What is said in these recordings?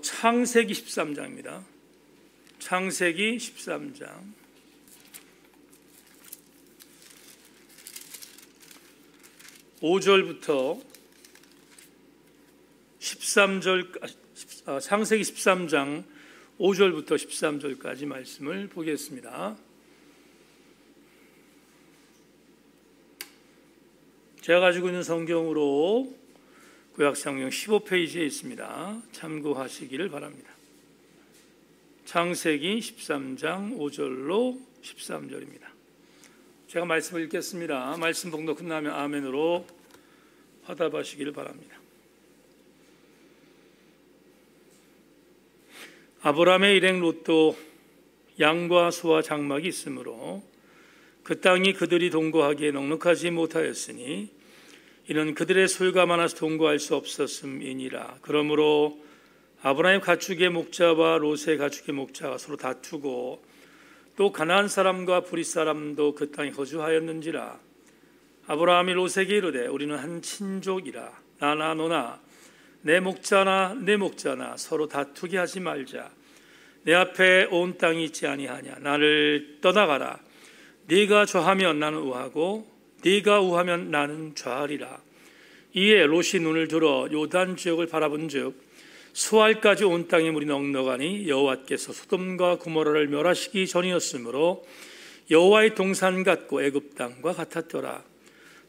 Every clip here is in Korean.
창세기 13장입니다. 창세기 13장 5절부터 13절, 창세기 13장 5절부터 13절까지 말씀을 보겠습니다. 제가 가지고 있는 성경으로 구약성경 15페이지에 있습니다. 참고하시기를 바랍니다. 창세기 13장 5절로 13절입니다. 제가 말씀을 읽겠습니다. 말씀 봉독 끝나면 아멘으로 화답하시기를 바랍니다. 아브라함의 일행 롯도 양과 소와 장막이 있으므로 그 땅이 그들이 동거하기에 넉넉하지 못하였으니 이는 그들의 소유가 많아서 동거할 수 없었음이니라. 그러므로 아브라함의 가축의 목자와 롯의 가축의 목자가 서로 다투고 또 가나안 사람과 브릿 사람도 그 땅에 거주하였는지라. 아브라함이 롯에게 이르되 우리는 한 친족이라. 나나 너나 내 목자나 내 목자나 서로 다투게 하지 말자. 내 앞에 온 땅이 있지 아니하냐. 나를 떠나가라. 네가 좌하면 나는 우하고 네가 우하면 나는 좌하리라. 이에 롯이 눈을 들어 요단 지역을 바라본즉 수알까지 온 땅에 물이 넉넉하니 여호와께서 소돔과 고모라를 멸하시기 전이었으므로 여호와의 동산 같고 애굽 땅과 같았더라.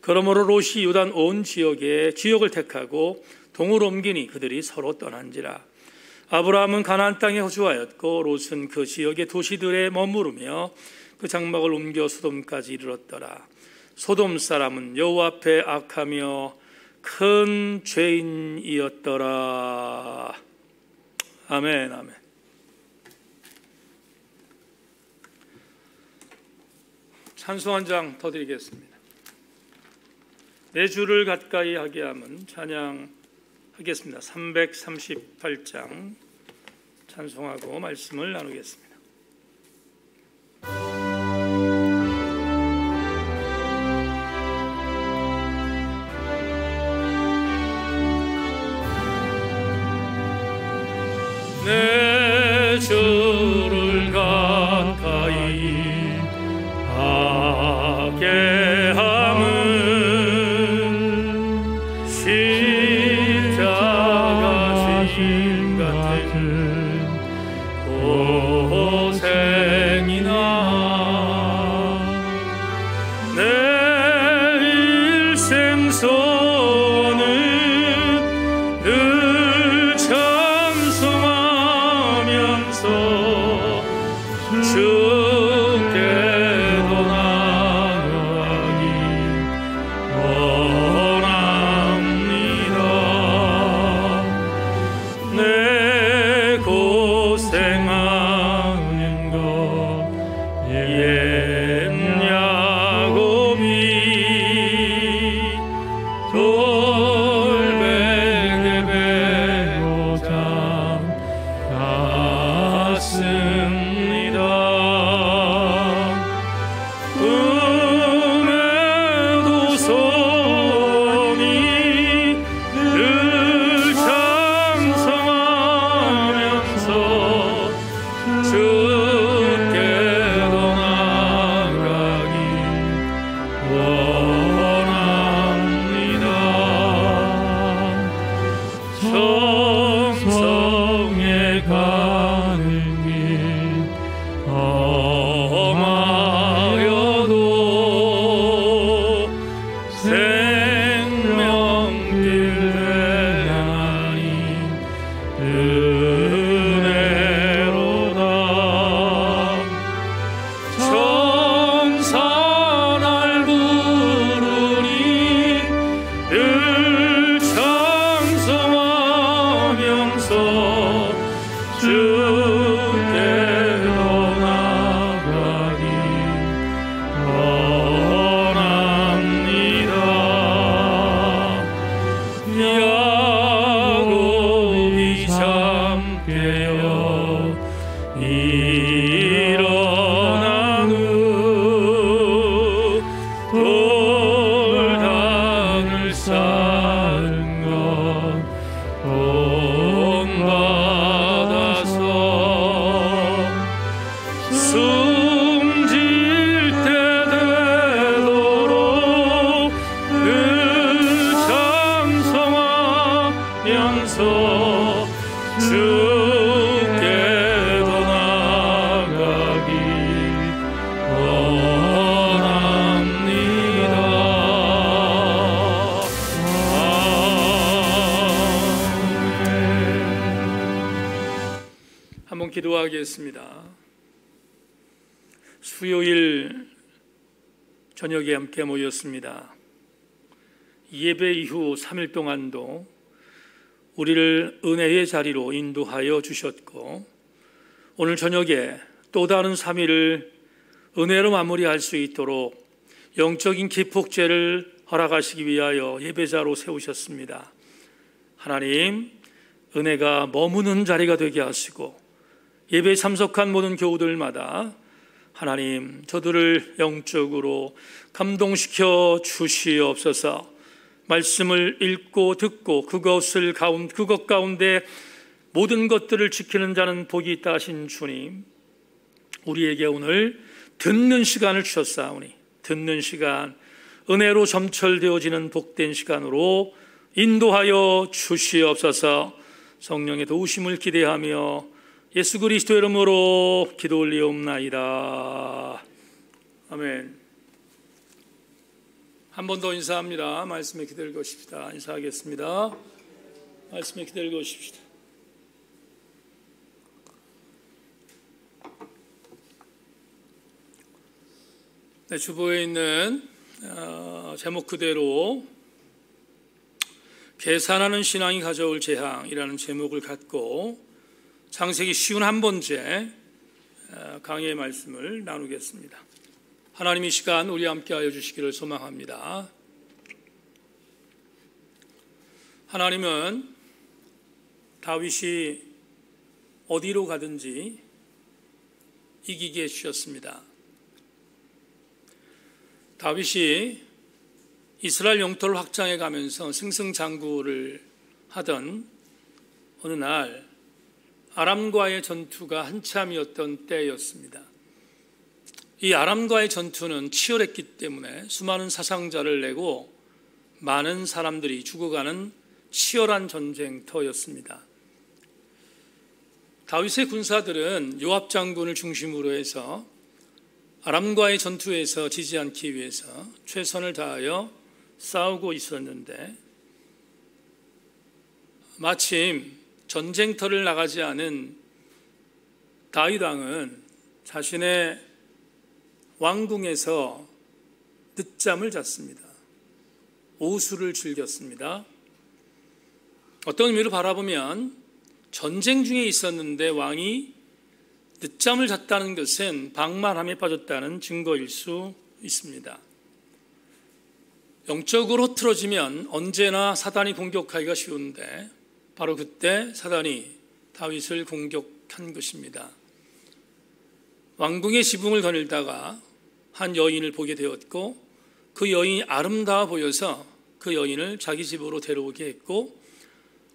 그러므로 롯이 요단 온 지역을 택하고 동으로 옮기니 그들이 서로 떠난지라. 아브라함은 가나안 땅에 거주하였고 롯은 그 지역의 도시들에 머무르며 그 장막을 옮겨 소돔까지 이르렀더라. 소돔 사람은 여호와 앞에 악하며 큰 죄인이었더라. 아멘, 아멘. 찬송 한 장 더 드리겠습니다. 내 주를 가까이 하게 함은 찬양하겠습니다. 338장 찬송하고 말씀을 나누겠습니다. 내 주를 가까이 하게 함은 십자가 진 같은 고생이나 내 일생 소원은 늘 주께도 나아가기 원합니다. 내 고생하는 것 옛 야곱이 돌베개 베고 잠갔습니다. 꿈에도 소원이 늘 찬송하면서 주께로 나가기 원합니다. 성성에 가는 길 험하여도 생명길 되나니 은혜로다. 천사 날 부르니 늘 찬송하면서 주께로 나가기 원합니다. 야곱이 잠 깨어 일어난 후 돌담을 쌓은 것 온 나아가면서 주께로 나가기 원합니다. 한번 기도하겠습니다. 수요일 저녁에 함께 모였습니다. 예배 이후 3일 동안도 우리를 은혜의 자리로 인도하여 주셨고, 오늘 저녁에 또 다른 3일을 은혜로 마무리할 수 있도록 영적인 기폭제를 허락하시기 위하여 예배자로 세우셨습니다. 하나님, 은혜가 머무는 자리가 되게 하시고 예배에 참석한 모든 교우들마다 하나님, 저들을 영적으로 감동시켜 주시옵소서. 말씀을 읽고 듣고 그것 가운데 모든 것들을 지키는 자는 복이 있다 하신 주님, 우리에게 오늘 듣는 시간을 주셨사오니 듣는 시간, 은혜로 점철되어지는 복된 시간으로 인도하여 주시옵소서. 성령의 도우심을 기대하며 예수 그리스도의 이름으로 기도 올리옵나이다. 아멘. 한 번 더 인사합니다. 말씀에 기대를 거십시다. 인사하겠습니다. 말씀에 기대를 거십시다. 네, 주보에 있는 제목 그대로 계산하는 신앙이 가져올 재앙이라는 제목을 갖고 창세기 쉬운 한 번째 강의의 말씀을 나누겠습니다. 하나님 이 시간 우리 함께 하여 주시기를 소망합니다. 하나님은 다윗이 어디로 가든지 이기게 해주셨습니다. 다윗이 이스라엘 영토를 확장해 가면서 승승장구를 하던 어느 날 아람과의 전투가 한참이었던 때였습니다. 이 아람과의 전투는 치열했기 때문에 수많은 사상자를 내고 많은 사람들이 죽어가는 치열한 전쟁터였습니다. 다윗의 군사들은 요압 장군을 중심으로 해서 아람과의 전투에서 지지 않기 위해서 최선을 다하여 싸우고 있었는데, 마침 전쟁터를 나가지 않은 다윗 왕은 자신의 왕궁에서 늦잠을 잤습니다. 오수를 즐겼습니다. 어떤 의미로 바라보면 전쟁 중에 있었는데 왕이 늦잠을 잤다는 것은 방만함에 빠졌다는 증거일 수 있습니다. 영적으로 틀어지면 언제나 사단이 공격하기가 쉬운데 바로 그때 사단이 다윗을 공격한 것입니다. 왕궁의 지붕을 거닐다가 한 여인을 보게 되었고, 그 여인이 아름다워 보여서 그 여인을 자기 집으로 데려오게 했고,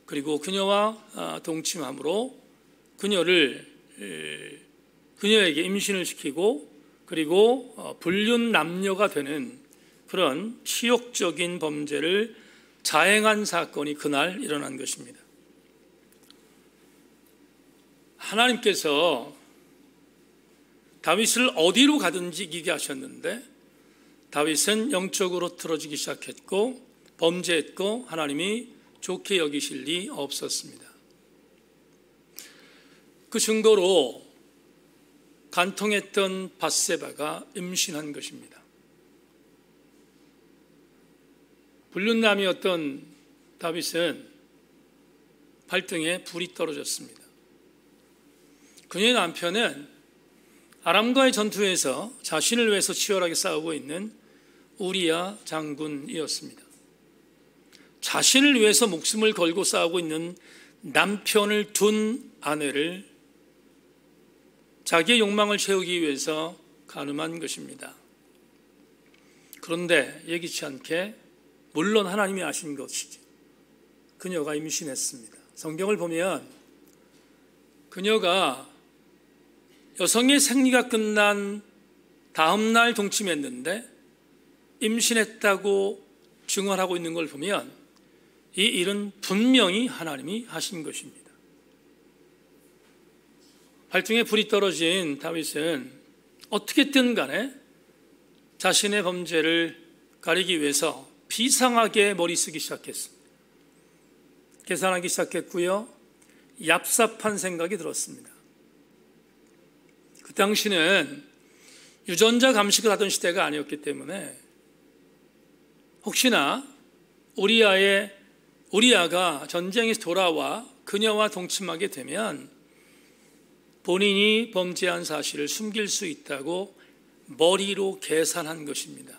그리고 그녀와 동침함으로 그녀에게 임신을 시키고, 그리고 불륜 남녀가 되는 그런 치욕적인 범죄를 자행한 사건이 그날 일어난 것입니다. 하나님께서 다윗을 어디로 가든지 이기게 하셨는데 다윗은 영적으로 틀어지기 시작했고 범죄했고 하나님이 좋게 여기실 리 없었습니다. 그 증거로 간통했던 밧세바가 임신한 것입니다. 불륜남이었던 다윗은 발등에 불이 떨어졌습니다. 그녀의 남편은 아람과의 전투에서 자신을 위해서 치열하게 싸우고 있는 우리야 장군이었습니다. 자신을 위해서 목숨을 걸고 싸우고 있는 남편을 둔 아내를 자기의 욕망을 채우기 위해서 간음한 것입니다. 그런데 예기치 않게, 물론 하나님이 아신 것이지, 그녀가 임신했습니다. 성경을 보면 그녀가 여성의 생리가 끝난 다음 날 동침했는데 임신했다고 증언하고 있는 걸 보면 이 일은 분명히 하나님이 하신 것입니다. 발등에 불이 떨어진 다윗은 어떻게든 간에 자신의 범죄를 가리기 위해서 비상하게 머리 쓰기 시작했습니다. 계산하기 시작했고요. 얍삽한 생각이 들었습니다. 그 당시는 유전자 감식을 하던 시대가 아니었기 때문에 혹시나 우리아가 전쟁에서 돌아와 그녀와 동침하게 되면 본인이 범죄한 사실을 숨길 수 있다고 머리로 계산한 것입니다.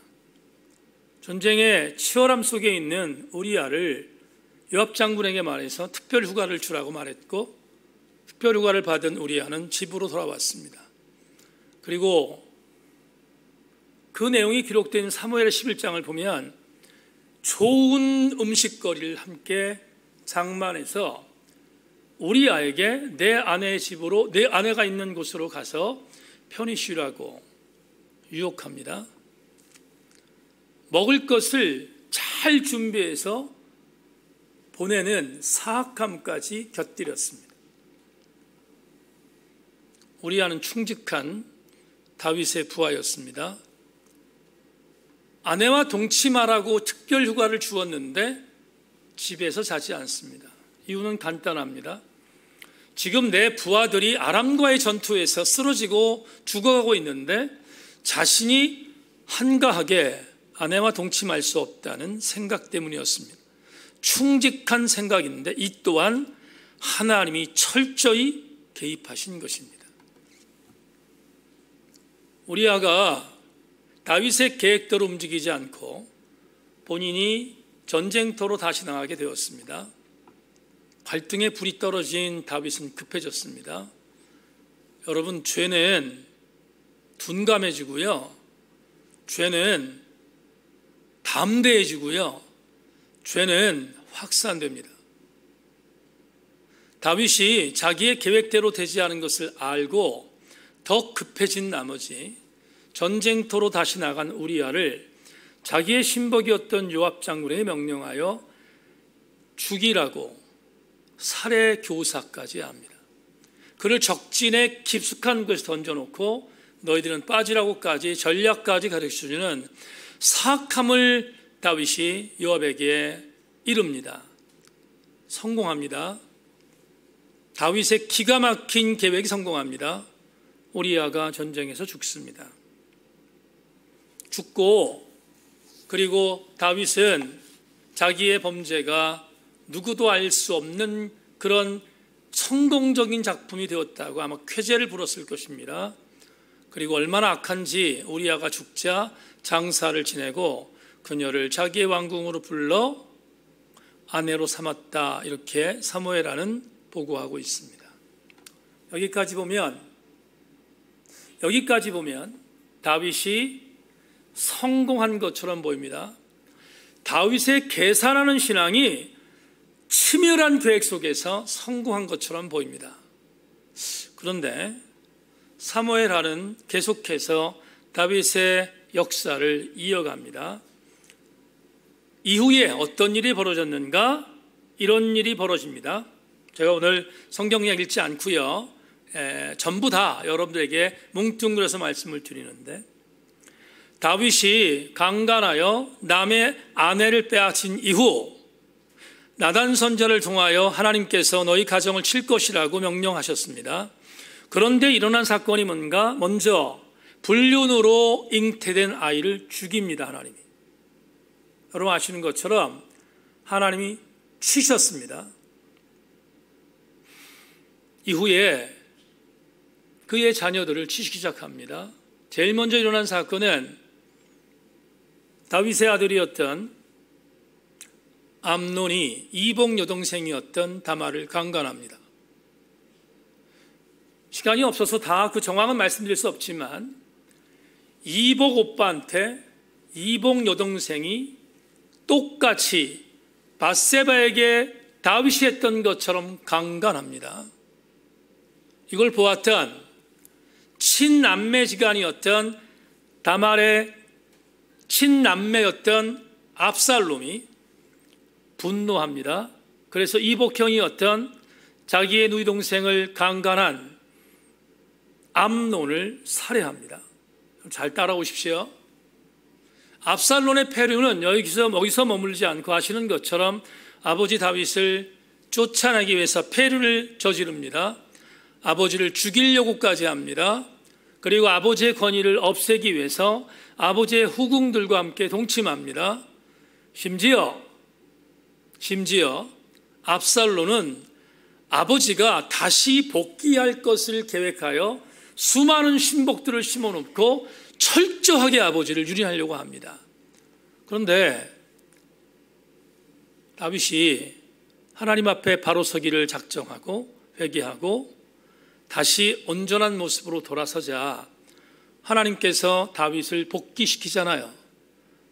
전쟁의 치열함 속에 있는 우리아를 요압 장군에게 말해서 특별 휴가를 주라고 말했고, 특별 휴가를 받은 우리아는 집으로 돌아왔습니다. 그리고 그 내용이 기록된 사무엘 11장을 보면 좋은 음식거리를 함께 장만해서 우리아에게 내 아내의 집으로, 내 아내가 있는 곳으로 가서 편히 쉬라고 유혹합니다. 먹을 것을 잘 준비해서 보내는 사악함까지 곁들였습니다. 우리아는 충직한 다윗의 부하였습니다. 아내와 동침하라고 특별 휴가를 주었는데 집에서 자지 않습니다. 이유는 간단합니다. 지금 내 부하들이 아람과의 전투에서 쓰러지고 죽어가고 있는데 자신이 한가하게 아내와 동침할 수 없다는 생각 때문이었습니다. 충직한 생각인데 이 또한 하나님이 철저히 개입하신 것입니다. 우리아가 다윗의 계획대로 움직이지 않고 본인이 전쟁터로 다시 나가게 되었습니다. 발등에 불이 떨어진 다윗은 급해졌습니다. 여러분, 죄는 둔감해지고요, 죄는 담대해지고요, 죄는 확산됩니다. 다윗이 자기의 계획대로 되지 않은 것을 알고 더 급해진 나머지 전쟁터로 다시 나간 우리아를 자기의 신복이었던 요압 장군에 명령하여 죽이라고 살해 교사까지 합니다. 그를 적진에 깊숙한 곳에 던져놓고 너희들은 빠지라고까지 전략까지 가르쳐주는 사악함을 다윗이 요압에게 이릅니다. 성공합니다. 다윗의 기가 막힌 계획이 성공합니다. 우리아가 전쟁에서 죽습니다. 죽고, 그리고 다윗은 자기의 범죄가 누구도 알 수 없는 그런 성공적인 작품이 되었다고 아마 쾌재를 부렸을 것입니다. 그리고 얼마나 악한지 우리아가 죽자 장사를 지내고 그녀를 자기의 왕궁으로 불러 아내로 삼았다, 이렇게 사무엘하는 보고하고 있습니다. 여기까지 보면 다윗이 성공한 것처럼 보입니다. 다윗의 계산하는 신앙이 치밀한 계획 속에서 성공한 것처럼 보입니다. 그런데 사무엘하는 계속해서 다윗의 역사를 이어갑니다. 이후에 어떤 일이 벌어졌는가? 이런 일이 벌어집니다. 제가 오늘 성경 그냥 읽지 않고요, 전부 다 여러분들에게 뭉뚱그려서 말씀을 드리는데, 다윗이 강간하여 남의 아내를 빼앗은 이후 나단 선지자를 통하여 하나님께서 너희 가정을 칠 것이라고 명령하셨습니다. 그런데 일어난 사건이 뭔가? 먼저 불륜으로 잉태된 아이를 죽입니다. 하나님이. 여러분 아시는 것처럼 하나님이 치셨습니다. 이후에 그의 자녀들을 치시기 시작합니다. 제일 먼저 일어난 사건은 다윗의 아들이었던 암논이 이복 여동생이었던 다말을 강간합니다. 시간이 없어서 다 그 정황은 말씀드릴 수 없지만 이복 오빠한테 이복 여동생이 똑같이 밧세바에게 다윗이 했던 것처럼 강간합니다. 이걸 보았던 친남매지간이었던 다말의 친남매였던 압살롬이 분노합니다. 그래서 이복형이 어떤 자기의 누이 동생을 강간한 암논을 살해합니다. 잘 따라오십시오. 압살론의 패륜은 여기서 머물지 않고 아시는 것처럼 아버지 다윗을 쫓아내기 위해서 패륜을 저지릅니다. 아버지를 죽이려고까지 합니다. 그리고 아버지의 권위를 없애기 위해서 아버지의 후궁들과 함께 동침합니다. 심지어 압살론은 아버지가 다시 복귀할 것을 계획하여 수많은 신복들을 심어놓고 철저하게 아버지를 유린하려고 합니다. 그런데 다윗이 하나님 앞에 바로 서기를 작정하고 회개하고 다시 온전한 모습으로 돌아서자 하나님께서 다윗을 복귀시키잖아요.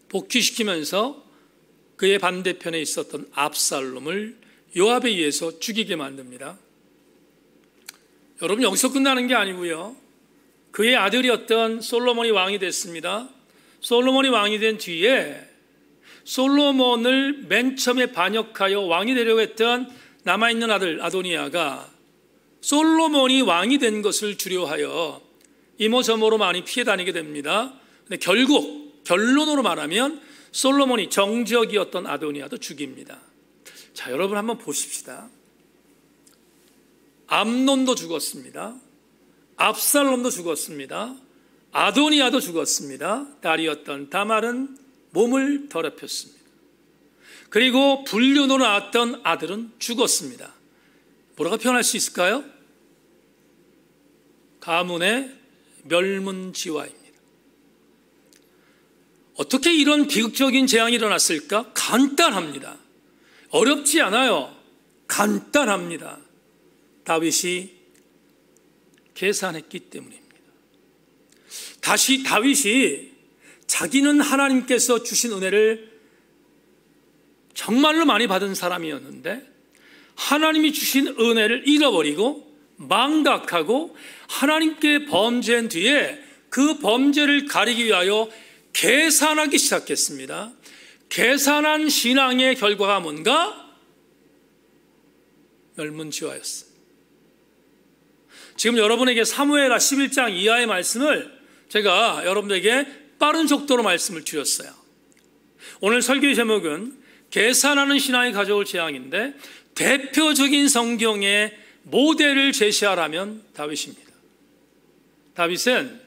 복귀시키면서 그의 반대편에 있었던 압살롬을 요압에 의해서 죽이게 만듭니다. 여러분, 여기서 끝나는 게 아니고요. 그의 아들이었던 솔로몬이 왕이 됐습니다. 솔로몬이 왕이 된 뒤에 솔로몬을 맨 처음에 반역하여 왕이 되려고 했던 남아있는 아들 아도니아가 솔로몬이 왕이 된 것을 두려워하여 이모저모로 많이 피해 다니게 됩니다. 근데 결국 결론으로 말하면 솔로몬이 정적이었던 아도니아도 죽입니다. 자, 여러분 한번 보십시다. 암논도 죽었습니다. 압살롬도 죽었습니다. 아도니아도 죽었습니다. 딸이었던 다말은 몸을 더럽혔습니다. 그리고 불륜으로 낳았던 아들은 죽었습니다. 뭐라고 표현할 수 있을까요? 가문의 멸문지화입니다. 어떻게 이런 비극적인 재앙이 일어났을까? 간단합니다. 어렵지 않아요. 간단합니다. 다윗이 계산했기 때문입니다. 다시 다윗이 자기는 하나님께서 주신 은혜를 정말로 많이 받은 사람이었는데 하나님이 주신 은혜를 잃어버리고 망각하고 하나님께 범죄한 뒤에 그 범죄를 가리기 위하여 계산하기 시작했습니다. 계산한 신앙의 결과가 뭔가? 멸문지화였어요. 지금 여러분에게 사무엘하 11장 이하의 말씀을 제가 여러분에게 빠른 속도로 말씀을 드렸어요. 오늘 설교의 제목은 계산하는 신앙이 가져올 재앙인데 대표적인 성경의 모델을 제시하라면 다윗입니다. 다윗은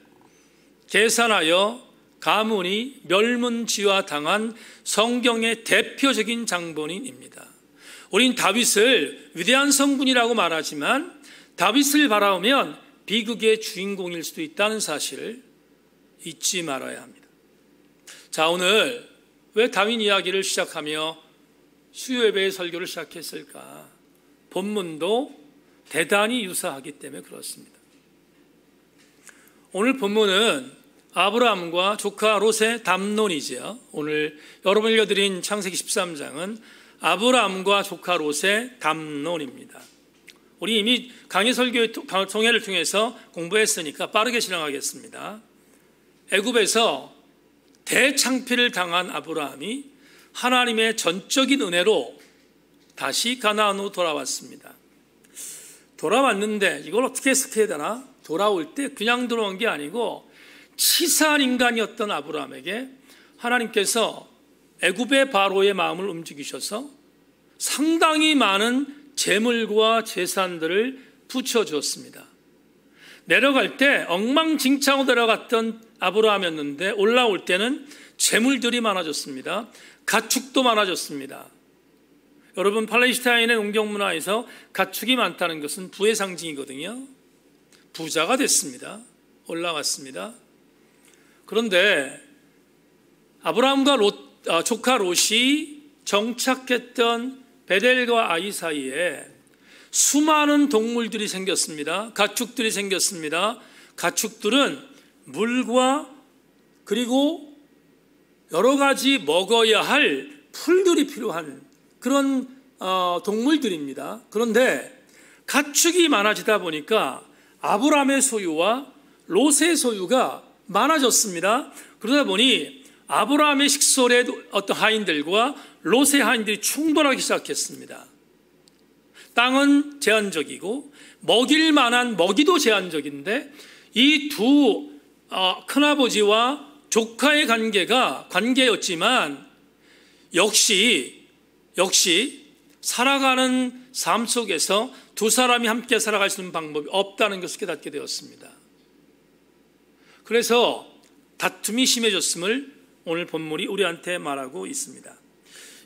계산하여 가문이 멸문지화 당한 성경의 대표적인 장본인입니다. 우린 다윗을 위대한 성군이라고 말하지만 다윗을 바라보면 비극의 주인공일 수도 있다는 사실을 잊지 말아야 합니다. 자, 오늘 왜 다윗 이야기를 시작하며 수요예배의 설교를 시작했을까? 본문도 대단히 유사하기 때문에 그렇습니다. 오늘 본문은 아브라함과 조카 롯의 담론이지요. 오늘 여러분 읽어드린 창세기 13장은 아브라함과 조카 롯의 담론입니다. 우리 이미 강의 설교의 통해를 통해서 공부했으니까 빠르게 진행하겠습니다. 애굽에서 대창피를 당한 아브라함이 하나님의 전적인 은혜로 다시 가나안으로 돌아왔습니다. 돌아왔는데 이걸 어떻게 해석해야 되나? 돌아올 때 그냥 들어온 게 아니고 치사한 인간이었던 아브라함에게 하나님께서 애굽의 바로의 마음을 움직이셔서 상당히 많은 재물과 재산들을 붙여주었습니다. 내려갈 때 엉망진창으로 내려갔던 아브라함이었는데 올라올 때는 재물들이 많아졌습니다. 가축도 많아졌습니다. 여러분, 팔레스타인의 농경문화에서 가축이 많다는 것은 부의 상징이거든요. 부자가 됐습니다. 올라왔습니다. 그런데 아브라함과 조카 롯이 정착했던 베델과 아이 사이에 수많은 동물들이 생겼습니다. 가축들이 생겼습니다. 가축들은 물과 그리고 여러 가지 먹어야 할 풀들이 필요한 그런 동물들입니다. 그런데 가축이 많아지다 보니까 아브라함의 소유와 롯의 소유가 많아졌습니다. 그러다 보니 아브라함의 식솔의 어떤 하인들과 롯의 하인들이 충돌하기 시작했습니다. 땅은 제한적이고 먹일 만한 먹이도 제한적인데 이 두 큰아버지와 조카의 관계였지만 역시 살아가는 삶 속에서 두 사람이 함께 살아갈 수 있는 방법이 없다는 것을 깨닫게 되었습니다. 그래서 다툼이 심해졌음을 오늘 본문이 우리한테 말하고 있습니다.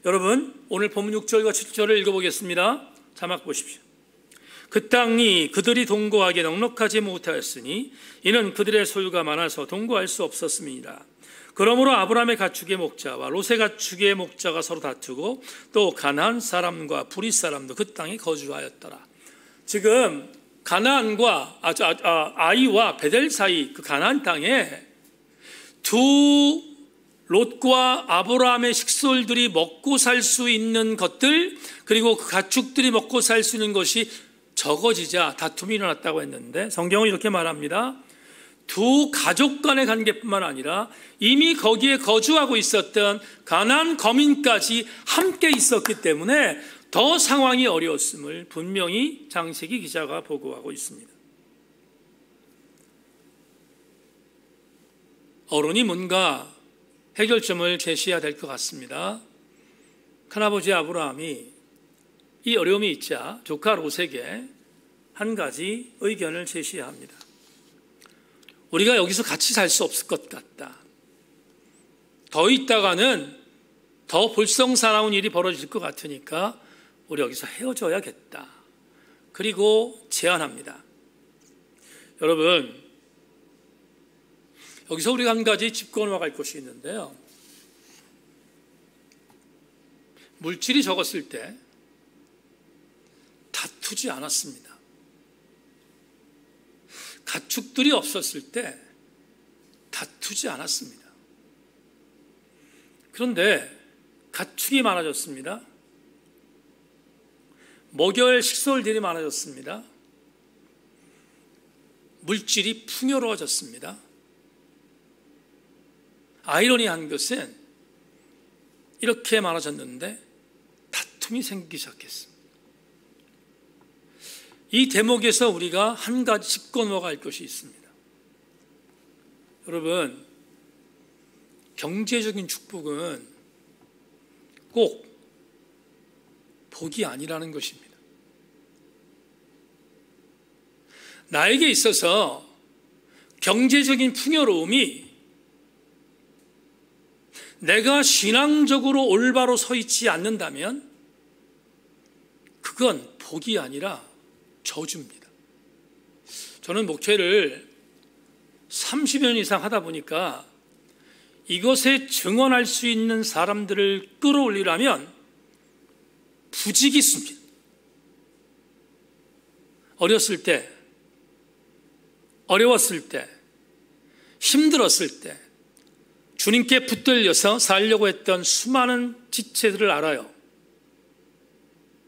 여러분, 오늘 본문 6절과 7절을 읽어보겠습니다. 자막 보십시오. 그 땅이 그들이 동거하기에 넉넉하지 못하였으니 이는 그들의 소유가 많아서 동거할 수 없었음이니라. 그러므로 아브라함의 가축의 목자와 롯의 가축의 목자가 서로 다투고 또 가나안 사람과 브릿 사람도 그 땅에 거주하였더라. 지금 가나안과 아이와 베델 사이 그 가나안 땅에 두 롯과 아브라함의 식솔들이 먹고 살 수 있는 것들, 그리고 그 가축들이 먹고 살 수 있는 것이 적어지자 다툼이 일어났다고 했는데, 성경은 이렇게 말합니다. 두 가족 간의 관계뿐만 아니라 이미 거기에 거주하고 있었던 가나안 거민까지 함께 있었기 때문에 더 상황이 어려웠음을 분명히 장세기 기자가 보고하고 있습니다. 어른이 뭔가 해결점을 제시해야 될 것 같습니다. 큰아버지 아브라함이 이 어려움이 있자 조카 롯에게 한 가지 의견을 제시해야 합니다. 우리가 여기서 같이 살 수 없을 것 같다. 더 있다가는 더 볼썽사나운 일이 벌어질 것 같으니까 우리 여기서 헤어져야겠다. 그리고 제안합니다. 여러분, 여기서 우리가 한 가지 짚고 넘어갈 것이 있는데요. 물질이 적었을 때 다투지 않았습니다. 가축들이 없었을 때 다투지 않았습니다. 그런데 가축이 많아졌습니다. 먹여야 할 식솔들이 많아졌습니다. 물질이 풍요로워졌습니다. 아이러니한 것은 이렇게 많아졌는데 다툼이 생기기 시작했습니다. 이 대목에서 우리가 한 가지 짚고 넘어갈 것이 있습니다. 여러분, 경제적인 축복은 꼭 복이 아니라는 것입니다. 나에게 있어서 경제적인 풍요로움이 내가 신앙적으로 올바로 서 있지 않는다면 그건 복이 아니라 저주입니다. 저는 목회를 30년 이상 하다 보니까 이것에 증언할 수 있는 사람들을 끌어올리려면 부지기수입니다. 어렸을 때, 어려웠을 때, 힘들었을 때 주님께 붙들려서 살려고 했던 수많은 지체들을 알아요.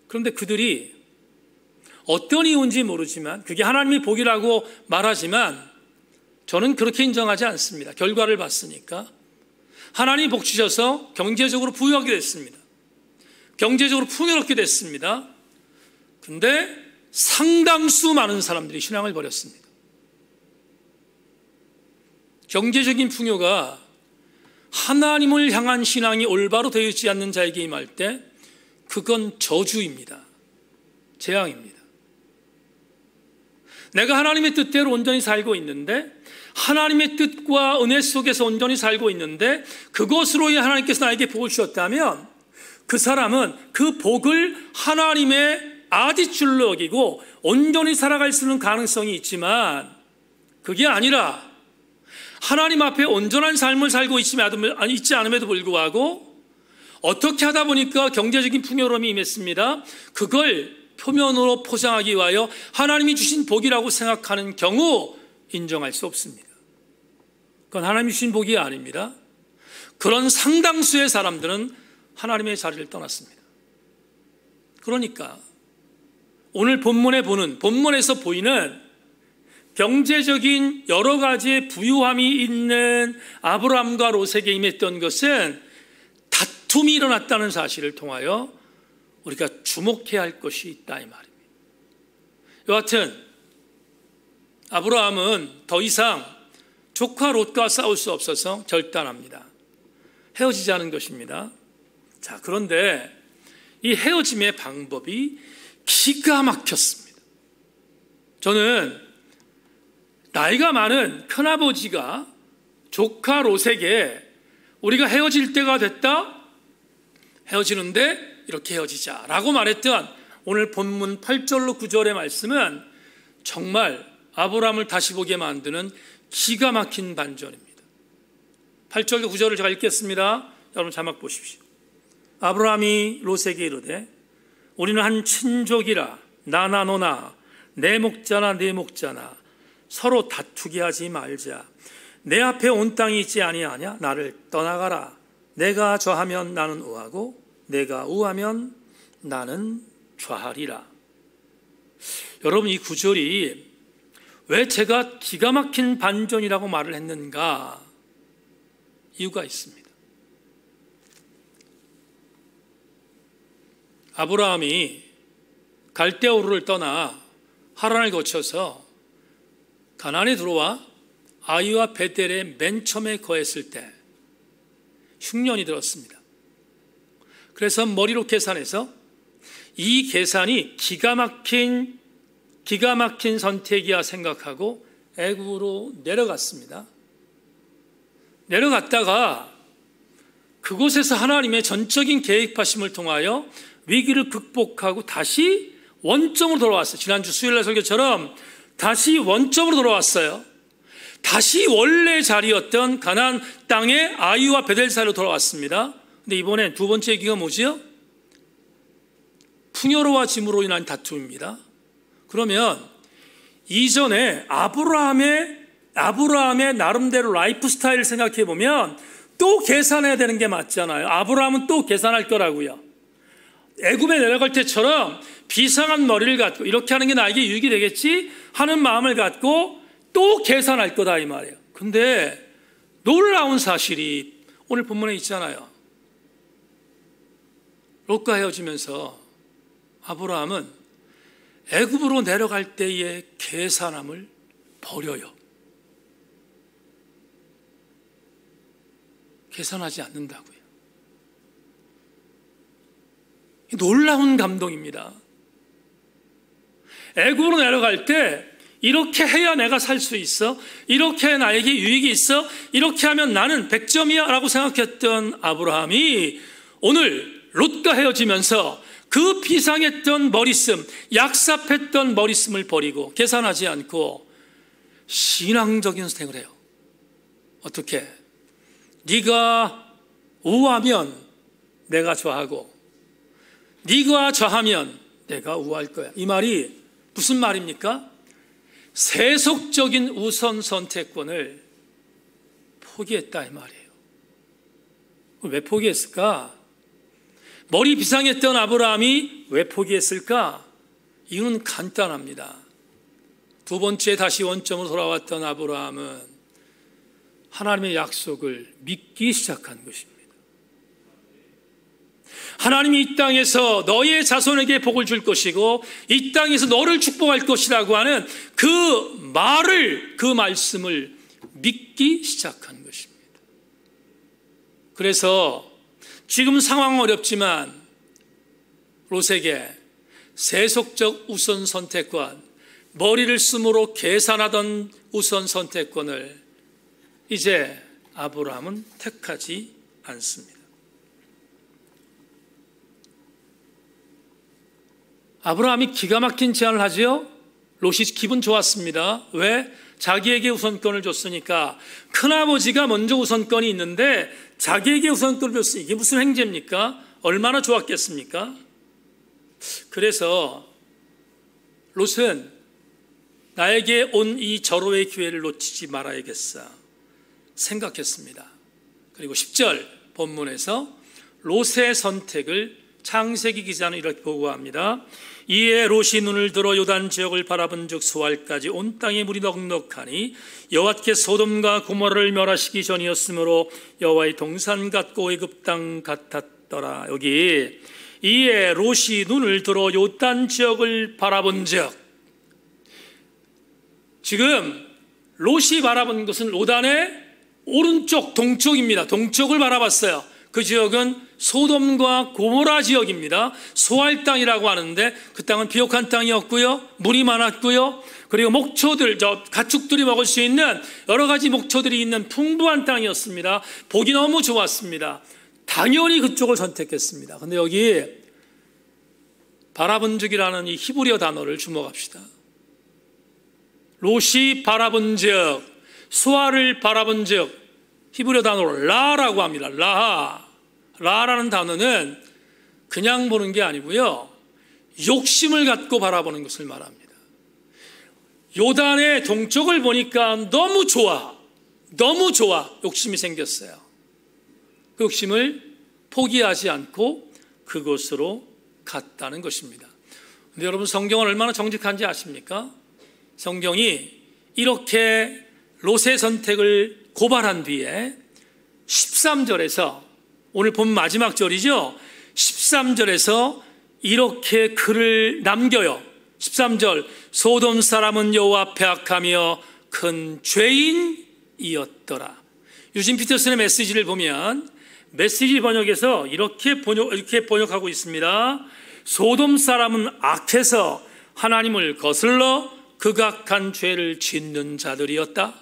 그런데 그들이 어떤 이유인지 모르지만 그게 하나님의 복이라고 말하지만 저는 그렇게 인정하지 않습니다. 결과를 봤으니까. 하나님이 복 주셔서 경제적으로 부유하게 됐습니다. 경제적으로 풍요롭게 됐습니다. 근데 상당수 많은 사람들이 신앙을 버렸습니다. 경제적인 풍요가 하나님을 향한 신앙이 올바로 되어 있지 않는 자에게 임할 때 그건 저주입니다. 재앙입니다. 내가 하나님의 뜻대로 온전히 살고 있는데, 하나님의 뜻과 은혜 속에서 온전히 살고 있는데 그것으로 인해 하나님께서 나에게 복을 주셨다면 그 사람은 그 복을 하나님의 아디줄로 여기고 온전히 살아갈 수 있는 가능성이 있지만, 그게 아니라 하나님 앞에 온전한 삶을 살고 있지 않음에도 불구하고 어떻게 하다 보니까 경제적인 풍요로움이 임했습니다. 그걸 표면으로 포장하기 위하여 하나님이 주신 복이라고 생각하는 경우 인정할 수 없습니다. 그건 하나님이 주신 복이 아닙니다. 그런 상당수의 사람들은 하나님의 자리를 떠났습니다. 그러니까 오늘 본문에서 보이는 경제적인 여러 가지의 부유함이 있는 아브라함과 롯에게 임했던 것은 다툼이 일어났다는 사실을 통하여 우리가 주목해야 할 것이 있다 이 말입니다. 여하튼 아브라함은 더 이상 조카 롯과 싸울 수 없어서 결단합니다. 헤어지자는 것입니다. 자, 그런데 이 헤어짐의 방법이 기가 막혔습니다. 저는 나이가 많은 큰아버지가 조카 롯에게 우리가 헤어질 때가 됐다, 헤어지는데 이렇게 헤어지자라고 말했던 오늘 본문 8절로 9절의 말씀은 정말 아브라함을 다시 보게 만드는 기가 막힌 반전입니다. 8절로 9절을 제가 읽겠습니다. 여러분 자막 보십시오. 아브라함이 롯에게 이르되 우리는 한 친족이라 나나 너나 내 목자나 네 목자나 서로 다투게 하지 말자. 내 앞에 온 땅이 있지 아니하냐? 나를 떠나가라. 내가 좌하면 나는 우하고 내가 우하면 나는 좌하리라. 여러분, 이 구절이 왜 제가 기가 막힌 반전이라고 말을 했는가? 이유가 있습니다. 아브라함이 갈대우르를 떠나 하란을 거쳐서 가나안에 들어와 아이와 베델에 맨 처음에 거했을 때 흉년이 들었습니다. 그래서 머리로 계산해서 이 계산이 기가 막힌 선택이야 생각하고 애굽으로 내려갔습니다. 내려갔다가 그곳에서 하나님의 전적인 계획하심을 통하여 위기를 극복하고 다시 원점으로 돌아왔어요. 지난주 수요일날 설교처럼 다시 원점으로 돌아왔어요. 다시 원래 자리였던 가나안 땅의 아이와 베델 사이로 돌아왔습니다. 근데 이번엔 두 번째 얘기가 뭐지요? 풍요로와 짐으로 인한 다툼입니다. 그러면 이전에 아브라함의 나름대로 라이프 스타일을 생각해 보면 또 계산해야 되는 게 맞잖아요. 아브라함은 또 계산할 거라고요. 애굽에 내려갈 때처럼 비상한 머리를 갖고 이렇게 하는 게 나에게 유익이 되겠지 하는 마음을 갖고 또 계산할 거다 이 말이에요. 근데 놀라운 사실이 오늘 본문에 있잖아요. 롯과 헤어지면서 아브라함은 애굽으로 내려갈 때의 계산함을 버려요. 계산하지 않는다고요. 놀라운 감동입니다. 애굽으로 내려갈 때 이렇게 해야 내가 살 수 있어, 이렇게 해야 나에게 유익이 있어, 이렇게 하면 나는 100점이야 라고 생각했던 아브라함이 오늘 롯과 헤어지면서 그 비상했던 머리씀, 약삽했던 머리씀을 버리고 계산하지 않고 신앙적인 선택을 해요. 어떻게? 네가 우하면 내가 좌하고 네가 좌하면 내가 우할 거야. 이 말이 무슨 말입니까? 세속적인 우선 선택권을 포기했다 이 말이에요. 왜 포기했을까? 머리 비상했던 아브라함이 왜 포기했을까? 이유는 간단합니다. 두 번째 다시 원점으로 돌아왔던 아브라함은 하나님의 약속을 믿기 시작한 것입니다. 하나님이 이 땅에서 너의 자손에게 복을 줄 것이고 이 땅에서 너를 축복할 것이라고 하는 그 말씀을 믿기 시작한 것입니다. 그래서 지금 상황은 어렵지만 롯에게 세속적 우선 선택권, 머리를 쓰므로 계산하던 우선 선택권을 이제 아브라함은 택하지 않습니다. 아브라함이 기가 막힌 제안을 하죠. 롯이 기분 좋았습니다. 왜? 자기에게 우선권을 줬으니까. 큰아버지가 먼저 우선권이 있는데 자기에게 우선권을 줬으니 이게 무슨 행제입니까? 얼마나 좋았겠습니까? 그래서 롯은 나에게 온 이 절호의 기회를 놓치지 말아야겠어 생각했습니다. 그리고 10절 본문에서 롯의 선택을 창세기 기자는 이렇게 보고합니다. 이에 롯이 눈을 들어 요단 지역을 바라본 즉 수알까지 온 땅에 물이 넉넉하니 여호와께서 소돔과 고모라를 멸하시기 전이었으므로 여호와의 동산 같고 애굽 땅 같았다. 이었더라. 여기 이에 롯이 눈을 들어 요단 지역을 바라본즉, 지금 롯이 바라본 것은 요단의 오른쪽 동쪽입니다. 동쪽을 바라봤어요. 그 지역은 소돔과 고모라 지역입니다. 소알 땅이라고 하는데 그 땅은 비옥한 땅이었고요, 물이 많았고요, 그리고 목초들, 가축들이 먹을 수 있는 여러 가지 목초들이 있는 풍부한 땅이었습니다. 보기 너무 좋았습니다. 당연히 그쪽을 선택했습니다. 근데 여기 바라본즉이라는 이 히브리어 단어를 주목합시다. 롯이 바라본즉, 소알을 바라본즉, 히브리어 단어로 라라고 합니다. 라라는 단어는 그냥 보는 게 아니고요, 욕심을 갖고 바라보는 것을 말합니다. 요단의 동쪽을 보니까 너무 좋아, 욕심이 생겼어요. 그 욕심을 포기하지 않고 그곳으로 갔다는 것입니다. 근데 여러분, 성경은 얼마나 정직한지 아십니까? 성경이 이렇게 롯의 선택을 고발한 뒤에 13절에서, 오늘 본 마지막 절이죠, 13절에서 이렇게 글을 남겨요. 13절, 소돔 사람은 여호와 앞에 악하며 큰 죄인이었더라. 유진 피터슨의 메시지를 보면 메시지 번역에서 이렇게 번역하고 있습니다. 소돔 사람은 악해서 하나님을 거슬러 극악한 죄를 짓는 자들이었다.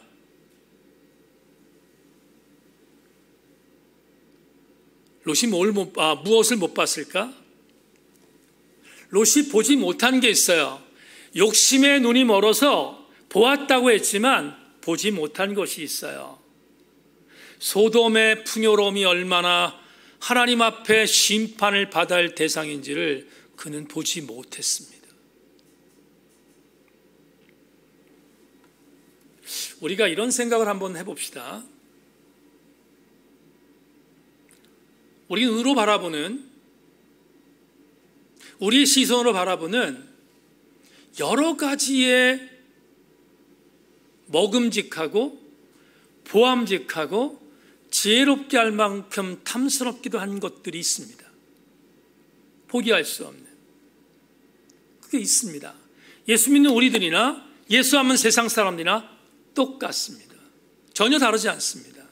롯이 무엇을 못 봤을까? 롯이 보지 못한 게 있어요. 욕심의 눈이 멀어서 보았다고 했지만 보지 못한 것이 있어요. 소돔의 풍요로움이 얼마나 하나님 앞에 심판을 받아야 할 대상인지를 그는 보지 못했습니다. 우리가 이런 생각을 한번 해봅시다. 우리 눈으로 바라보는, 우리 시선으로 바라보는 여러 가지의 먹음직하고 보암직하고 지혜롭게 할 만큼 탐스럽기도 한 것들이 있습니다. 포기할 수 없는 그게 있습니다. 예수 믿는 우리들이나 예수 안 믿는 세상 사람들이나 똑같습니다. 전혀 다르지 않습니다.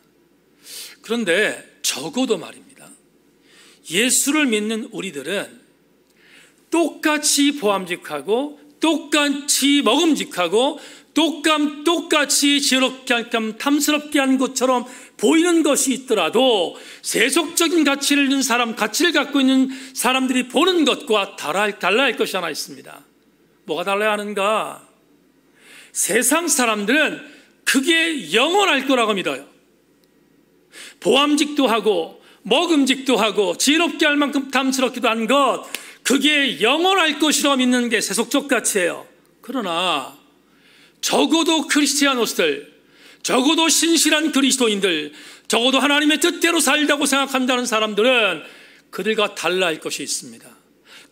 그런데 적어도 말입니다, 예수를 믿는 우리들은 똑같이 보암직하고 똑같이 먹음직하고 똑같이 지혜롭게 한 탐스럽게 한 것처럼 보이는 것이 있더라도 세속적인 가치를 갖고 있는 사람들이 보는 것과 달라야 할 것이 하나 있습니다. 뭐가 달라야 하는가? 세상 사람들은 그게 영원할 거라고 믿어요. 보암직도 하고 먹음직도 하고 지혜롭게 할 만큼 탐스럽기도 한 것, 그게 영원할 것이라고 믿는 게 세속적 가치예요. 그러나 적어도 크리스티아노스들, 적어도 신실한 그리스도인들, 적어도 하나님의 뜻대로 살다고 생각한다는 사람들은 그들과 달라할 것이 있습니다.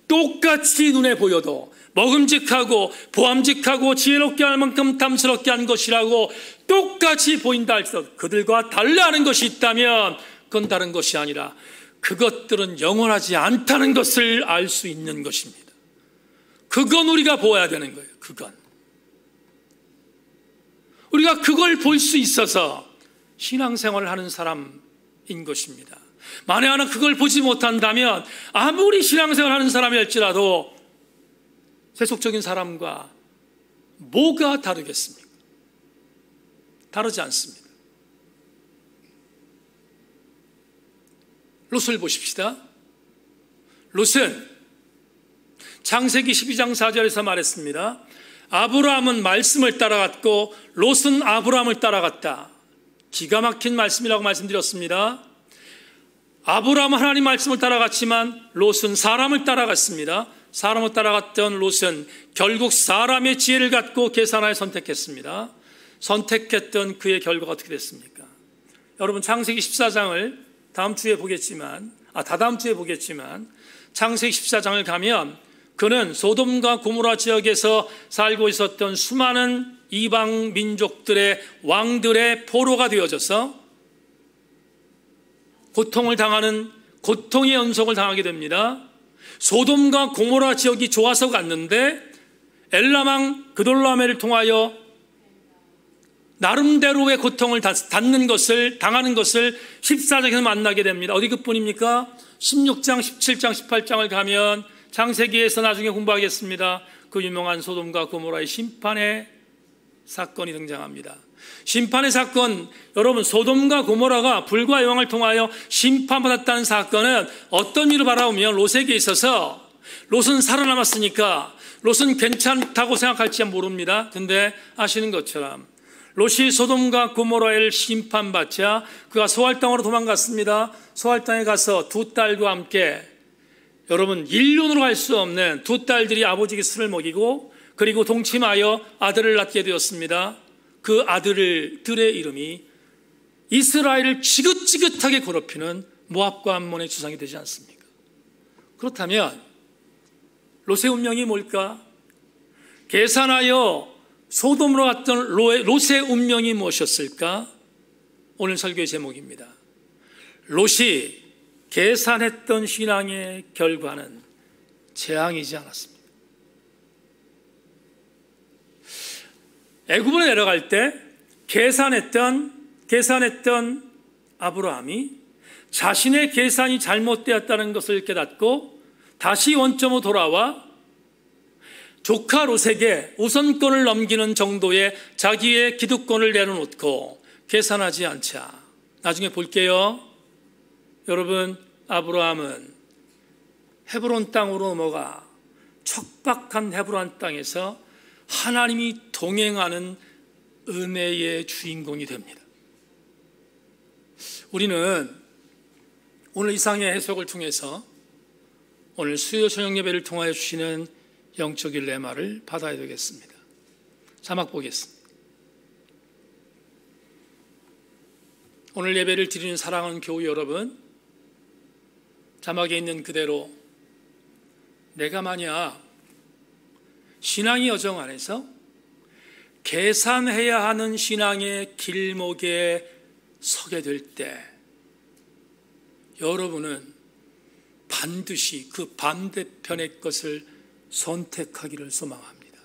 똑같이 눈에 보여도 먹음직하고 보암직하고 지혜롭게 할 만큼 탐스럽게 한 것이라고 똑같이 보인다 할지라도 그들과 달라하는 것이 있다면 그건 다른 것이 아니라 그것들은 영원하지 않다는 것을 알 수 있는 것입니다. 그건 우리가 보아야 되는 거예요. 그건 우리가 그걸 볼 수 있어서 신앙생활을 하는 사람인 것입니다. 만에 하나 그걸 보지 못한다면 아무리 신앙생활을 하는 사람일지라도 세속적인 사람과 뭐가 다르겠습니까? 다르지 않습니다. 롯을 보십시다. 롯은 창세기 12장 4절에서 말했습니다. 아브라함은 말씀을 따라갔고 롯은 아브라함을 따라갔다. 기가 막힌 말씀이라고 말씀드렸습니다. 아브라함은 하나님 말씀을 따라갔지만 롯은 사람을 따라갔습니다. 사람을 따라갔던 롯은 결국 사람의 지혜를 갖고 계산하여 선택했습니다. 선택했던 그의 결과가 어떻게 됐습니까? 여러분, 창세기 14장을 다다음 주에 보겠지만 창세기 14장을 가면 그는 소돔과 고모라 지역에서 살고 있었던 수많은 이방 민족들의 왕들의 포로가 되어져서 고통을 당하는 고통의 연속을 당하게 됩니다. 소돔과 고모라 지역이 좋아서 갔는데 엘람왕 그돌라오메를 통하여 나름대로의 고통을 당하는 것을 14장에서 만나게 됩니다. 어디 그뿐입니까? 16장, 17장, 18장을 가면 창세기에서 나중에 공부하겠습니다. 그 유명한 소돔과 고모라의 심판의 사건이 등장합니다. 심판의 사건, 여러분, 소돔과 고모라가 불과 여왕을 통하여 심판받았다는 사건은 어떤 일을 바라보면 롯에게 있어서 롯은 살아남았으니까 롯은 괜찮다고 생각할지 모릅니다. 근데 아시는 것처럼 롯이 소돔과 고모라를 심판받자 그가 소알 땅으로 도망갔습니다. 소알 땅에 가서 두 딸과 함께, 여러분, 일륜으로 갈 수 없는 두 딸들이 아버지에게 술을 먹이고 그리고 동침하여 아들을 낳게 되었습니다. 그 아들들의 이름이 이스라엘을 지긋지긋하게 괴롭히는 모압과 암몬의 주상이 되지 않습니까? 그렇다면 롯의 운명이 뭘까? 계산하여 소돔으로 갔던 롯의 운명이 무엇이었을까? 오늘 설교의 제목입니다. 롯이 계산했던 신앙의 결과는 재앙이지 않았습니다. 애굽으로 내려갈 때 계산했던 아브라함이 자신의 계산이 잘못되었다는 것을 깨닫고 다시 원점으로 돌아와 조카 롯에게 우선권을 넘기는 정도의 자기의 기득권을 내려놓고 계산하지 않자. 나중에 볼게요. 여러분, 아브라함은 헤브론 땅으로 넘어가 척박한 헤브론 땅에서 하나님이 동행하는 은혜의 주인공이 됩니다. 우리는 오늘 이상의 해석을 통해서 오늘 수요 저녁 예배를 통하여 주시는 영적 릴레마를 받아야 되겠습니다. 자막 보겠습니다. 오늘 예배를 드리는 사랑하는 교우 여러분, 자막에 있는 그대로 내가 만약 신앙의 여정 안에서 계산해야 하는 신앙의 길목에 서게 될 때 여러분은 반드시 그 반대편의 것을 선택하기를 소망합니다.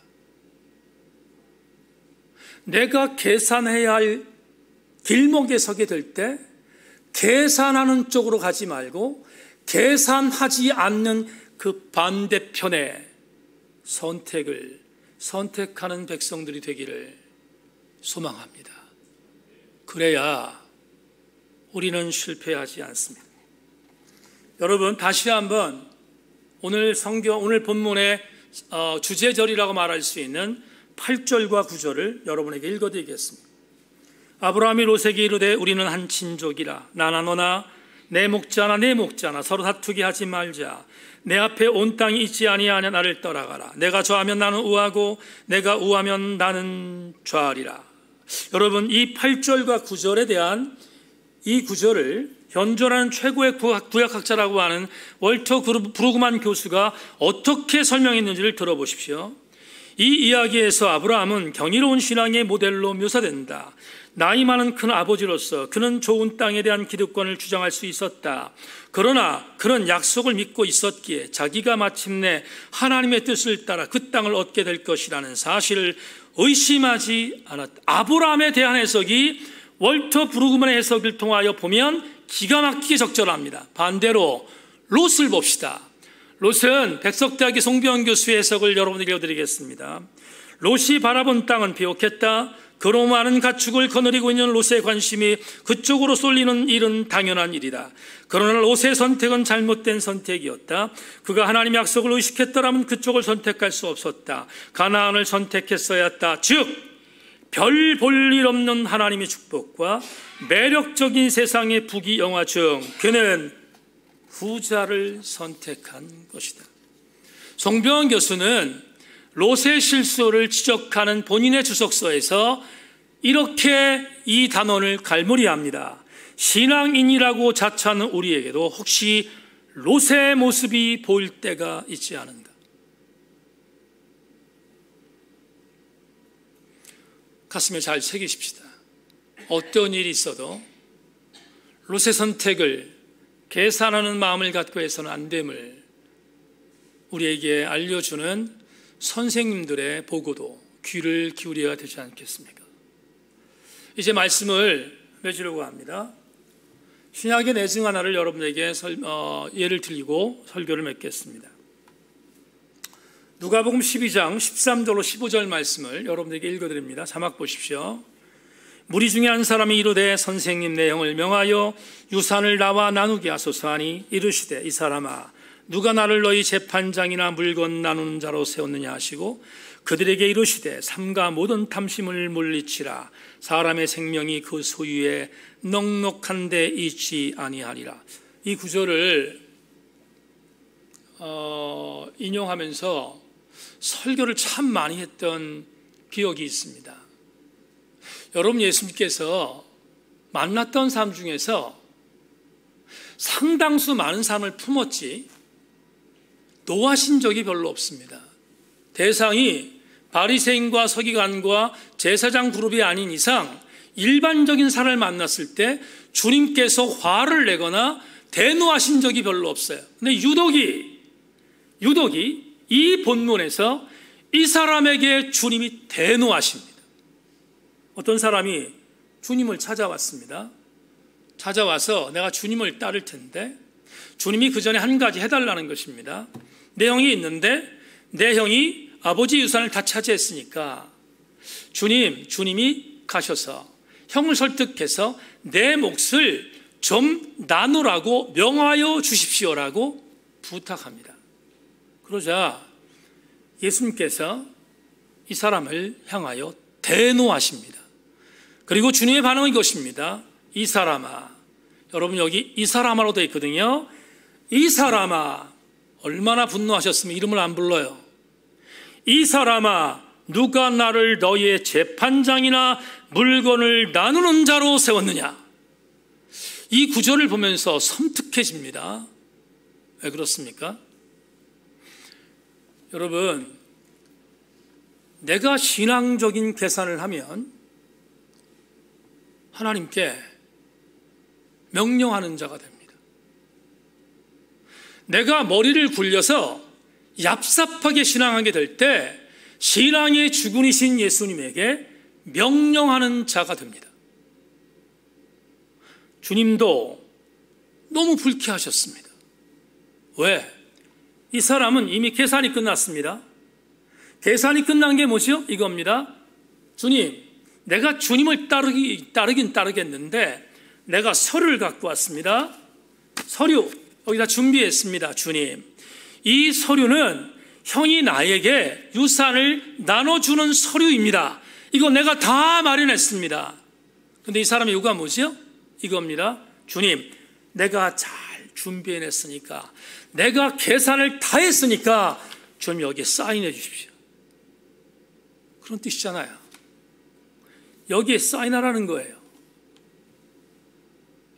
내가 계산해야 할 길목에 서게 될 때 계산하는 쪽으로 가지 말고 계산하지 않는 그 반대편의 선택을 선택하는 백성들이 되기를 소망합니다. 그래야 우리는 실패하지 않습니다. 여러분, 다시 한번 오늘 본문의 주제절이라고 말할 수 있는 8절과 9절을 여러분에게 읽어드리겠습니다. 아브라함이 롯에게 이르되 우리는 한 친족이라 나나 너나 내 목자나 내 목자나 서로 다투게 하지 말자. 내 앞에 온 땅이 있지 아니하냐 나를 떠나가라. 내가 좌하면 나는 우하고 내가 우하면 나는 좌하리라. 여러분, 이 8절과 9절에 대한 이 구절을 현존하는 최고의 구약학자라고 하는 월터 브루그만 교수가 어떻게 설명했는지를 들어보십시오. 이 이야기에서 아브라함은 경이로운 신앙의 모델로 묘사된다. 나이 많은 큰 아버지로서 그는 좋은 땅에 대한 기득권을 주장할 수 있었다. 그러나 그는 약속을 믿고 있었기에 자기가 마침내 하나님의 뜻을 따라 그 땅을 얻게 될 것이라는 사실을 의심하지 않았다. 아브라함에 대한 해석이 월터 브루그만의 해석을 통하여 보면 기가 막히게 적절합니다. 반대로 롯을 봅시다. 롯은 백석대학의 송병헌 교수의 해석을 여러분에게 읽어드리겠습니다. 롯이 바라본 땅은 비옥했다. 그로 많은 가축을 거느리고 있는 롯의 관심이 그쪽으로 쏠리는 일은 당연한 일이다. 그러나 롯의 선택은 잘못된 선택이었다. 그가 하나님의 약속을 의식했더라면 그쪽을 선택할 수 없었다. 가나안을 선택했어야 했다. 즉 별 볼 일 없는 하나님의 축복과 매력적인 세상의 부귀영화 중 그는 후자를 선택한 것이다. 송병헌 교수는 롯의 실수를 지적하는 본인의 주석서에서 이렇게 이 단원을 갈무리합니다. 신앙인이라고 자처하는 우리에게도 혹시 롯의 모습이 보일 때가 있지 않은가? 가슴에 잘 새기십시다. 어떤 일이 있어도 롯의 선택을 계산하는 마음을 갖고 해서는 안 됨을 우리에게 알려주는 선생님들의 보고도 귀를 기울여야 되지 않겠습니까? 이제 말씀을 맺으려고 합니다. 신약의 내증 하나를 여러분에게 예를 들고 설교를 맺겠습니다. 누가복음 12장 13절로 15절 말씀을 여러분에게 읽어드립니다. 자막 보십시오. 무리 중에 한 사람이 이르되 선생님 내 형을 명하여 유산을 나와 나누게 하소서 하니 이르시되 이 사람아 누가 나를 너희 재판장이나 물건 나누는 자로 세웠느냐 하시고 그들에게 이르시되 삼가 모든 탐심을 물리치라 사람의 생명이 그 소유에 넉넉한 데 있지 아니하리라. 이 구절을 인용하면서 설교를 참 많이 했던 기억이 있습니다. 여러분, 예수님께서 만났던 삶 중에서 상당수 많은 삶을 품었지 노하신 적이 별로 없습니다. 대상이 바리새인과 서기관과 제사장 그룹이 아닌 이상 일반적인 사람을 만났을 때 주님께서 화를 내거나 대노하신 적이 별로 없어요. 근데 유독이 이 본문에서 이 사람에게 주님이 대노하십니다. 어떤 사람이 주님을 찾아왔습니다. 찾아와서 내가 주님을 따를 텐데 주님이 그 전에 한 가지 해달라는 것입니다. 내 형이 있는데 내 형이 아버지 유산을 다 차지했으니까 주님이 가셔서 형을 설득해서 내 몫을 좀 나누라고 명하여 주십시오라고 부탁합니다. 그러자 예수님께서 이 사람을 향하여 대노하십니다. 그리고 주님의 반응은 이것입니다. 이 사람아, 여러분 여기 이 사람아로 되어 있거든요. 이 사람아, 얼마나 분노하셨으면 이름을 안 불러요. 이 사람아, 누가 나를 너희의 재판장이나 물건을 나누는 자로 세웠느냐. 이 구절을 보면서 섬뜩해집니다. 왜 그렇습니까? 여러분, 내가 신앙적인 계산을 하면 하나님께 명령하는 자가 됩니다. 내가 머리를 굴려서 얍삽하게 신앙하게 될 때 신앙의 주군이신 예수님에게 명령하는 자가 됩니다. 주님도 너무 불쾌하셨습니다. 왜? 이 사람은 이미 계산이 끝났습니다. 계산이 끝난 게 뭐죠? 이겁니다. 주님, 내가 주님을 따르긴 따르겠는데 내가 서류를 갖고 왔습니다. 서류 여기다 준비했습니다. 주님, 이 서류는 형이 나에게 유산을 나눠주는 서류입니다. 이거 내가 다 마련했습니다. 근데 이 사람의 요구가 뭐죠? 이겁니다. 주님, 내가 잘 준비해냈으니까, 내가 계산을 다 했으니까 좀 여기에 사인해 주십시오. 그런 뜻이잖아요. 여기에 사인하라는 거예요.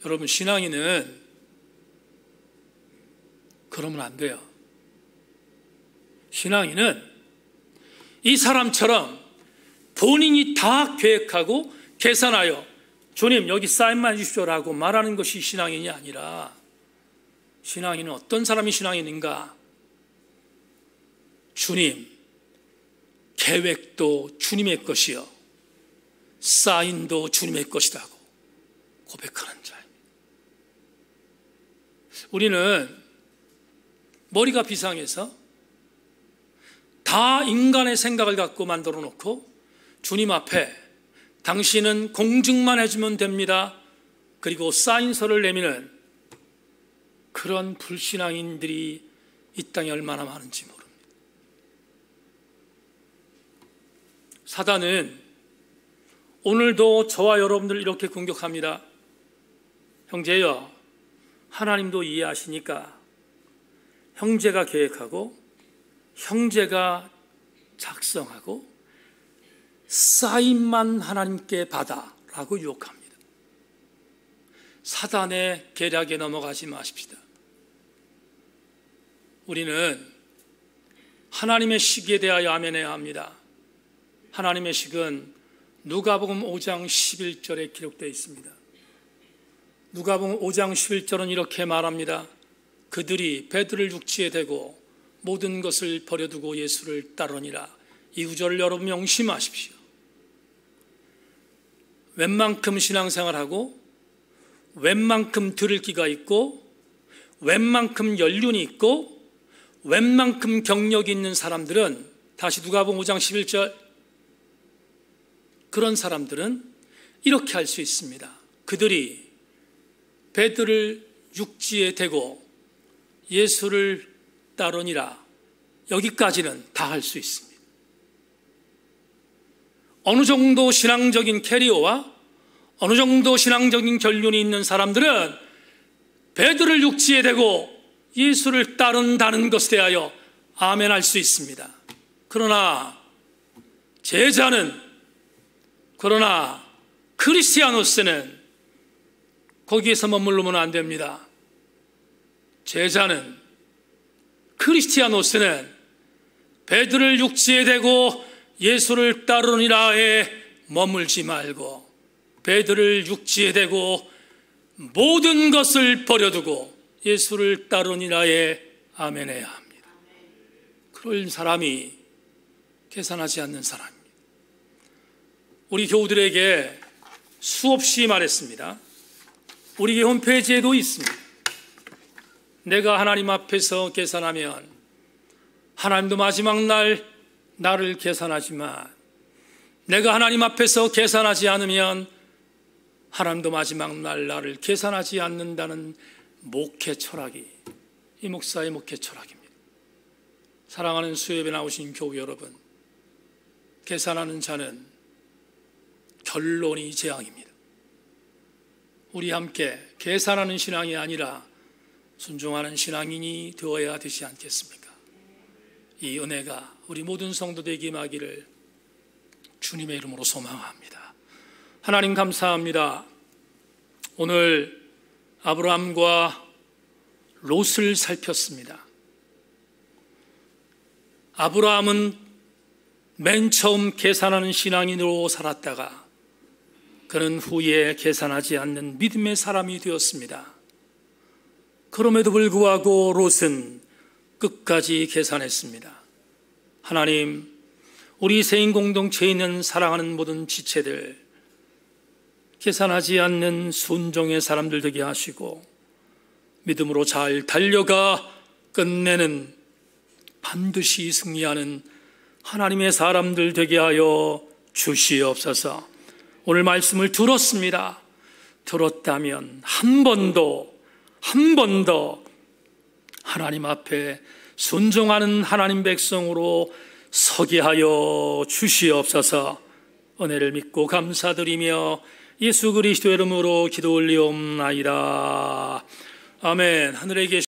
여러분, 신앙인은 그러면 안 돼요. 신앙인은 이 사람처럼 본인이 다 계획하고 계산하여 주님 여기 사인만 해주십시오라고 말하는 것이 신앙인이 아니라, 신앙인은 어떤 사람이 신앙인인가? 주님, 계획도 주님의 것이요 사인도 주님의 것이라고 고백하는 자입니다. 우리는 머리가 비상해서 다 인간의 생각을 갖고 만들어 놓고 주님 앞에 당신은 공증만 해주면 됩니다, 그리고 사인서를 내미는 그런 불신앙인들이 이 땅에 얼마나 많은지 모릅니다. 사단은 오늘도 저와 여러분들 이렇게 공격합니다. 형제여, 하나님도 이해하시니까 형제가 계획하고 형제가 작성하고 사인만 하나님께 받아라고 유혹합니다. 사단의 계략에 넘어가지 마십시다. 우리는 하나님의 식에 대하여 아멘해야 합니다. 하나님의 식은 누가복음 5장 11절에 기록되어 있습니다. 누가복음 5장 11절은 이렇게 말합니다. 그들이 베드로를 육지에 대고 모든 것을 버려두고 예수를 따르니라. 이 구절을 여러분 명심하십시오. 웬만큼 신앙생활하고 웬만큼 들을 기가 있고 웬만큼 연륜이 있고 웬만큼 경력이 있는 사람들은, 다시 누가복음 5장 11절, 그런 사람들은 이렇게 할 수 있습니다. 그들이 베드로를 육지에 대고 예수를 따르니라. 여기까지는 다 할 수 있습니다. 어느 정도 신앙적인 캐리어와 어느 정도 신앙적인 결론이 있는 사람들은 베드로를 육지에 대고 예수를 따른다는 것에 대하여 아멘 할 수 있습니다. 그러나 크리스티아노스는 거기에서 머무르면 안 됩니다. 크리스티아노스는 베드로를 육지에 대고 예수를 따르니라에 머물지 말고 베드로를 육지에 대고 모든 것을 버려두고 예수를 따르니라에 아멘해야 합니다. 그럴 사람이 계산하지 않는 사람입니다. 우리 교우들에게 수없이 말했습니다. 우리 홈페이지에도 있습니다. 내가 하나님 앞에서 계산하면 하나님도 마지막 날 나를 계산하지만, 내가 하나님 앞에서 계산하지 않으면 하나님도 마지막 날 나를 계산하지 않는다는 목회 철학이 이 목사의 목회 철학입니다. 사랑하는 수협에 나오신 교우 여러분, 계산하는 자는 결론이 재앙입니다. 우리 함께 계산하는 신앙이 아니라 순종하는 신앙인이 되어야 되지 않겠습니까? 이 은혜가 우리 모든 성도들에게 임하기를 주님의 이름으로 소망합니다. 하나님 감사합니다. 오늘 아브라함과 롯을 살폈습니다. 아브라함은 맨 처음 계산하는 신앙인으로 살았다가 그는 후에 계산하지 않는 믿음의 사람이 되었습니다. 그럼에도 불구하고 롯은 끝까지 계산했습니다. 하나님, 우리 세인 공동체에 있는 사랑하는 모든 지체들, 계산하지 않는 순종의 사람들 되게 하시고 믿음으로 잘 달려가 끝내는, 반드시 승리하는 하나님의 사람들 되게 하여 주시옵소서. 오늘 말씀을 들었습니다. 들었다면 한 번 더 하나님 앞에 순종하는 하나님 백성으로 서게 하여 주시옵소서. 은혜를 믿고 감사드리며 예수 그리스도의 이름으로 기도 올리옵나이다. 아멘. 하늘에 계신